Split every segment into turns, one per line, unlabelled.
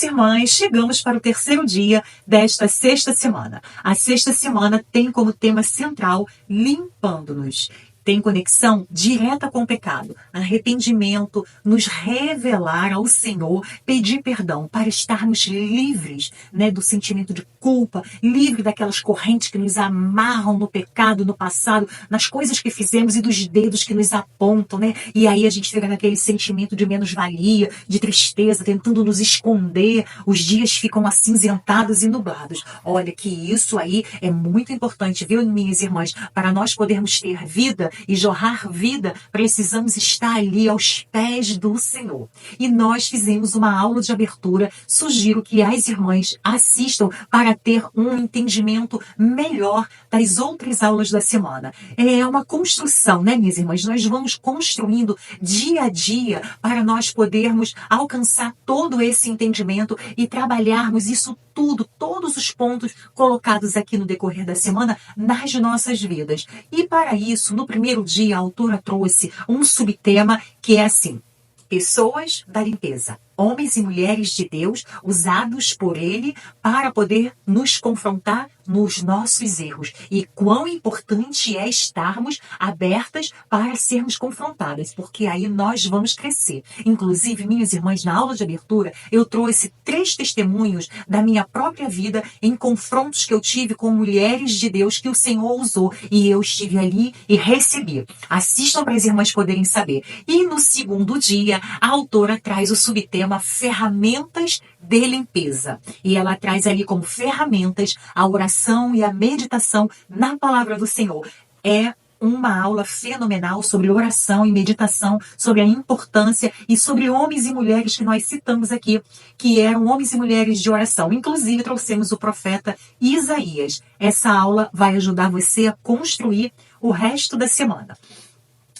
Minhas irmãs, chegamos para o terceiro dia desta sexta semana. A sexta semana tem como tema central limpando-nos. Tem conexão direta com o pecado, arrependimento, nos revelar ao Senhor, pedir perdão para estarmos livres, do sentimento de culpa, livre daquelas correntes que nos amarram no pecado, no passado, nas coisas que fizemos e dos dedos que nos apontam, E aí a gente fica naquele sentimento de menos-valia, de tristeza, tentando nos esconder, os dias ficam acinzentados e nublados. Olha que isso aí é muito importante, viu, minhas irmãs? Para nós podermos ter vida e jorrar vida, precisamos estar ali aos pés do Senhor. E nós fizemos uma aula de abertura, sugiro que as irmãs assistam para ter um entendimento melhor das outras aulas da semana. É uma construção, minhas irmãs? Nós vamos construindo dia a dia para nós podermos alcançar todo esse entendimento e trabalharmos isso tudo, todos os pontos colocados aqui no decorrer da semana nas nossas vidas. E para isso, no primeiro dia, a autora trouxe um subtema que é assim: pessoas da limpeza, homens e mulheres de Deus usados por Ele para poder nos confrontar nos nossos erros. E quão importante é estarmos abertas para sermos confrontadas, porque aí nós vamos crescer. Inclusive, minhas irmãs, na aula de abertura, eu trouxe 3 testemunhos da minha própria vida em confrontos que eu tive com mulheres de Deus que o Senhor usou. E eu estive ali e recebi. Assistam para as irmãs poderem saber. E no segundo dia, a autora traz o subtema ferramentas de limpeza. E ela traz ali como ferramentas a oração e a meditação na palavra do Senhor. É uma aula fenomenal sobre oração e meditação, sobre a importância e sobre homens e mulheres que nós citamos aqui, que eram homens e mulheres de oração. Inclusive, trouxemos o profeta Isaías. Essa aula vai ajudar você a construir o resto da semana.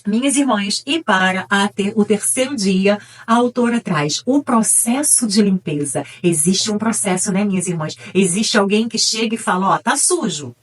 Minhas irmãs, e para o terceiro dia, a autora traz o processo de limpeza. Existe um processo, minhas irmãs? Existe alguém que chega e fala, tá sujo.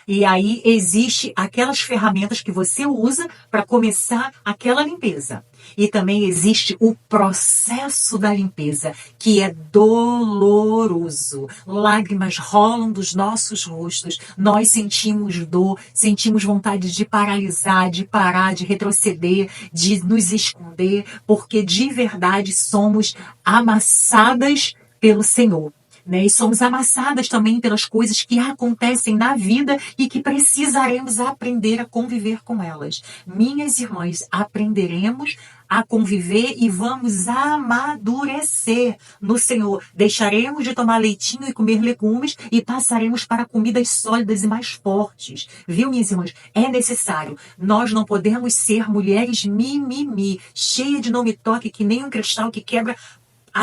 E aí existe aquelas ferramentas que você usa para começar aquela limpeza. E também existe o processo da limpeza, que é doloroso. Lágrimas rolam dos nossos rostos. Nós sentimos dor, sentimos vontade de paralisar, de parar, de retroceder, de nos esconder, porque de verdade somos amassadas pelo Senhor. E somos amassadas também pelas coisas que acontecem na vida e que precisaremos aprender a conviver com elas. Minhas irmãs, aprenderemos a conviver e vamos amadurecer no Senhor. Deixaremos de tomar leitinho e comer legumes e passaremos para comidas sólidas e mais fortes. Viu, minhas irmãs? É necessário. Nós não podemos ser mulheres mimimi, cheia de não me toque, que nem um cristal que quebra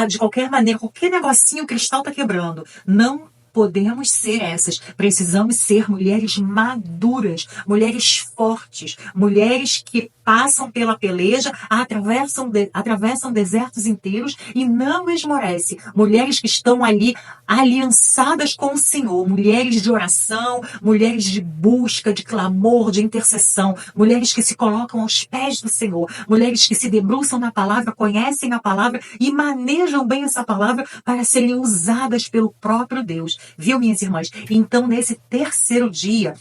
de qualquer maneira, qualquer negocinho o cristal está quebrando. Não podemos ser essas. Precisamos ser mulheres maduras, mulheres fortes, mulheres que passam pela peleja, atravessam desertos inteiros e não esmorecem. Mulheres que estão ali aliançadas com o Senhor, mulheres de oração, mulheres de busca, de clamor, de intercessão, mulheres que se colocam aos pés do Senhor, mulheres que se debruçam na palavra, conhecem a palavra e manejam bem essa palavra para serem usadas pelo próprio Deus. Viu, minhas irmãs? Então, nesse terceiro dia,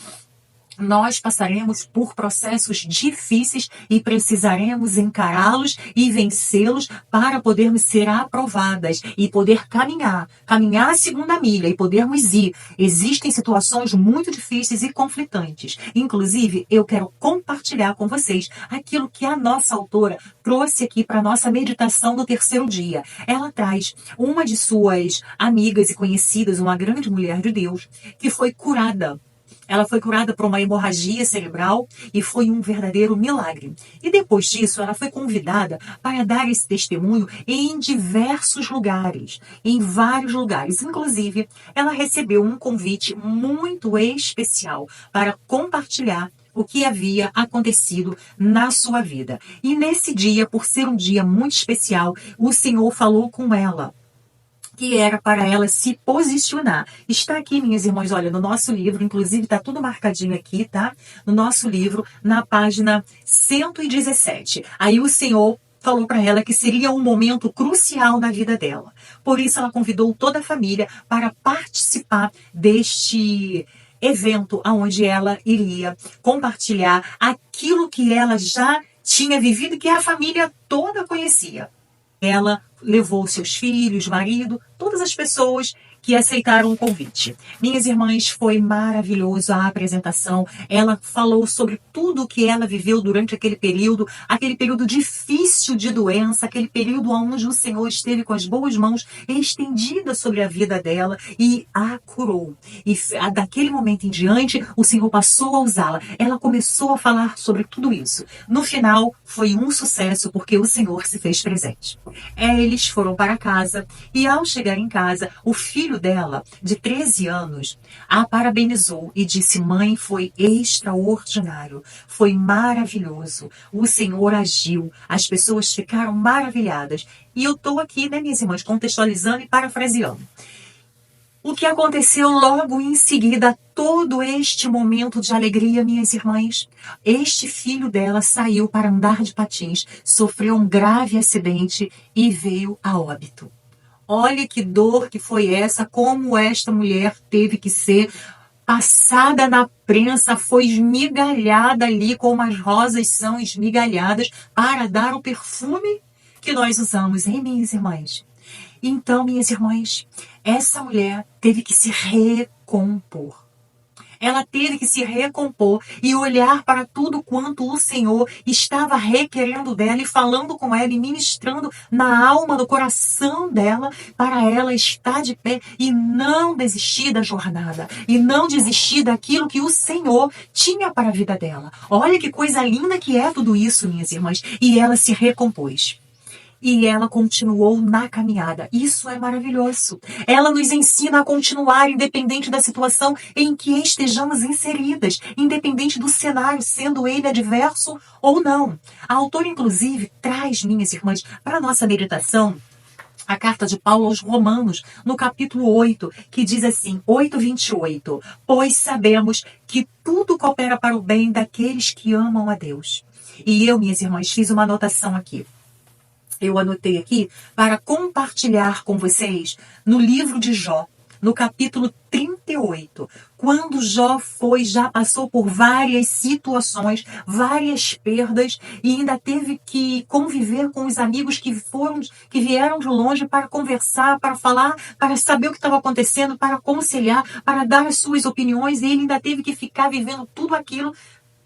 nós passaremos por processos difíceis e precisaremos encará-los e vencê-los para podermos ser aprovadas e poder caminhar a segunda milha e podermos ir. Existem situações muito difíceis e conflitantes. Inclusive, eu quero compartilhar com vocês aquilo que a nossa autora trouxe aqui para a nossa meditação do terceiro dia. Ela traz uma de suas amigas e conhecidas, uma grande mulher de Deus, que foi curada. Ela foi curada por uma hemorragia cerebral e foi um verdadeiro milagre. E depois disso, ela foi convidada para dar esse testemunho em diversos lugares, em vários lugares. Inclusive, ela recebeu um convite muito especial para compartilhar o que havia acontecido na sua vida. E nesse dia, por ser um dia muito especial, o Senhor falou com ela, que era para ela se posicionar. Está aqui, minhas irmãs, olha, no nosso livro, inclusive está tudo marcadinho aqui, tá? No nosso livro, na página 117. Aí o Senhor falou para ela que seria um momento crucial na vida dela. Por isso, ela convidou toda a família para participar deste evento onde ela iria compartilhar aquilo que ela já tinha vivido e que a família toda conhecia. Ela levou seus filhos, marido, todas as pessoas que aceitaram o convite. Minhas irmãs, foi maravilhoso a apresentação. Ela falou sobre tudo o que ela viveu durante aquele período difícil de doença, aquele período onde o Senhor esteve com as boas mãos estendidas sobre a vida dela e a curou. E daquele momento em diante, o Senhor passou a usá-la. Ela começou a falar sobre tudo isso. No final, foi um sucesso porque o Senhor se fez presente. Eles foram para casa e, ao chegar em casa, o filho dela, de 13 anos, a parabenizou e disse: mãe, foi extraordinário, foi maravilhoso, o Senhor agiu, as pessoas ficaram maravilhadas. E eu estou aqui, né, minhas irmãs, contextualizando e parafraseando. O que aconteceu logo em seguida, todo este momento de alegria, minhas irmãs? Este filho dela saiu para andar de patins, sofreu um grave acidente e veio a óbito. Olha que dor que foi essa, como esta mulher teve que ser passada na prensa, foi esmigalhada ali, como as rosas são esmigalhadas, para dar o perfume que nós usamos, hein, minhas irmãs? Então, minhas irmãs, essa mulher teve que se recompor. Ela teve que se recompor e olhar para tudo quanto o Senhor estava requerendo dela e falando com ela e ministrando na alma, no coração dela, para ela estar de pé e não desistir da jornada e não desistir daquilo que o Senhor tinha para a vida dela. Olha que coisa linda que é tudo isso, minhas irmãs. E ela se recompôs. E ela continuou na caminhada. Isso é maravilhoso. Ela nos ensina a continuar independente da situação em que estejamos inseridas, independente do cenário, sendo ele adverso ou não. A autora, inclusive, traz, minhas irmãs, para a nossa meditação, a carta de Paulo aos Romanos, no capítulo 8, que diz assim, 8:28, pois sabemos que tudo coopera para o bem daqueles que amam a Deus. E eu, minhas irmãs, fiz uma anotação aqui. Eu anotei aqui para compartilhar com vocês no livro de Jó, no capítulo 38, quando Jó já passou por várias situações, várias perdas e ainda teve que conviver com os amigos que vieram de longe para conversar, para falar, para saber o que estava acontecendo, para aconselhar, para dar as suas opiniões, e ele ainda teve que ficar vivendo tudo aquilo,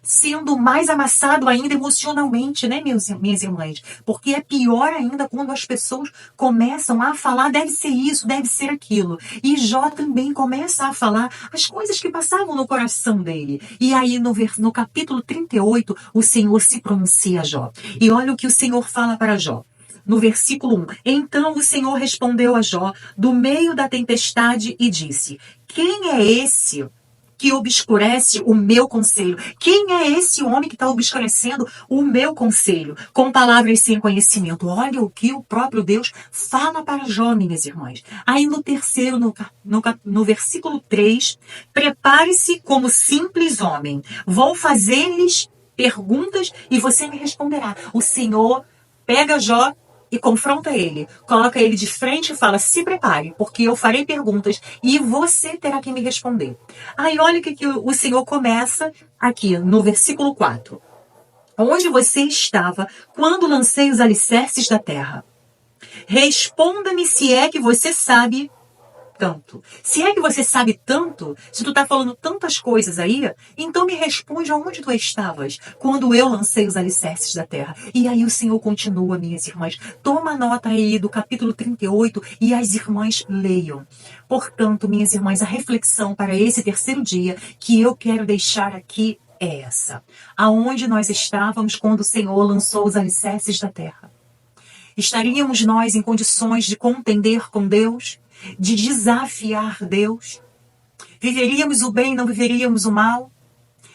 sendo mais amassado ainda emocionalmente, né, minhas irmãs? Porque é pior ainda quando as pessoas começam a falar, deve ser isso, deve ser aquilo. E Jó também começa a falar as coisas que passavam no coração dele. E aí no capítulo 38, o Senhor se pronuncia a Jó. E olha o que o Senhor fala para Jó. No versículo 1, então o Senhor respondeu a Jó do meio da tempestade e disse: quem é esse que obscurece o meu conselho? Quem é esse homem que está obscurecendo o meu conselho com palavras sem conhecimento? Olha o que o próprio Deus fala para Jó, minhas irmãs. Aí no terceiro, no versículo 3, prepare-se como simples homem. Vou fazer-lhes perguntas e você me responderá. O Senhor pega Jó e confronta ele, coloca ele de frente e fala: se prepare, porque eu farei perguntas e você terá que me responder. Aí olha o que o Senhor começa aqui no versículo 4. Onde você estava quando lancei os alicerces da terra? Responda-me se é que você sabe tanto. Se é que você sabe tanto, se tu está falando tantas coisas aí, então me responde aonde tu estavas quando eu lancei os alicerces da terra. E aí o Senhor continua, minhas irmãs. Toma nota aí do capítulo 38 e as irmãs leiam. Portanto, minhas irmãs, a reflexão para esse terceiro dia que eu quero deixar aqui é essa. Aonde nós estávamos quando o Senhor lançou os alicerces da terra? Estaríamos nós em condições de contender com Deus? De desafiar Deus? Viveríamos o bem, não viveríamos o mal?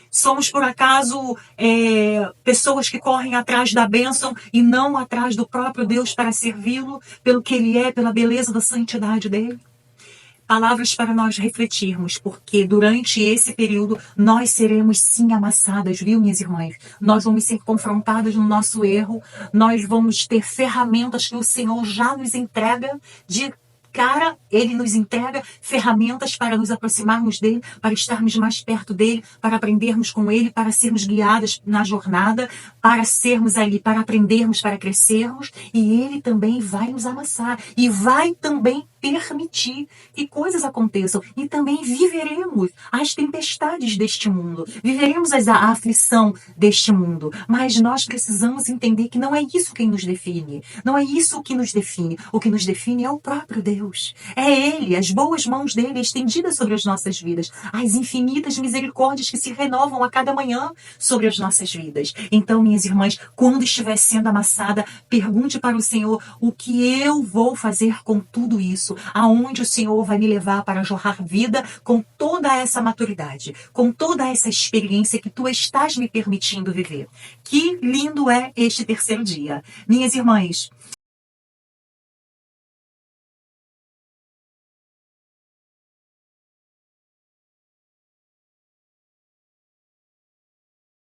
Somos, por acaso, pessoas que correm atrás da bênção e não atrás do próprio Deus para servi-lo, pelo que Ele é, pela beleza da santidade dEle? Palavras para nós refletirmos, porque durante esse período nós seremos sim amassadas, viu, minhas irmãs? Nós vamos ser confrontadas no nosso erro, nós vamos ter ferramentas que o Senhor já nos entrega de cara, Ele nos entrega ferramentas para nos aproximarmos dele, para estarmos mais perto dele, para aprendermos com ele, para sermos guiadas na jornada, para sermos ali, para aprendermos, para crescermos, e ele também vai nos amassar e vai também permitir que coisas aconteçam e também viveremos as tempestades deste mundo, viveremos a aflição deste mundo, mas nós precisamos entender que não é isso quem nos define, não é isso que nos define, o que nos define é o próprio Deus, é Ele, as boas mãos dele estendidas sobre as nossas vidas, as infinitas misericórdias que se renovam a cada manhã sobre as nossas vidas. Então, minhas irmãs, quando estiver sendo amassada, pergunte para o Senhor o que eu vou fazer com tudo isso, aonde o Senhor vai me levar para jorrar vida com toda essa maturidade, com toda essa experiência que tu estás me permitindo viver. Que lindo é este terceiro dia. Minhas irmãs,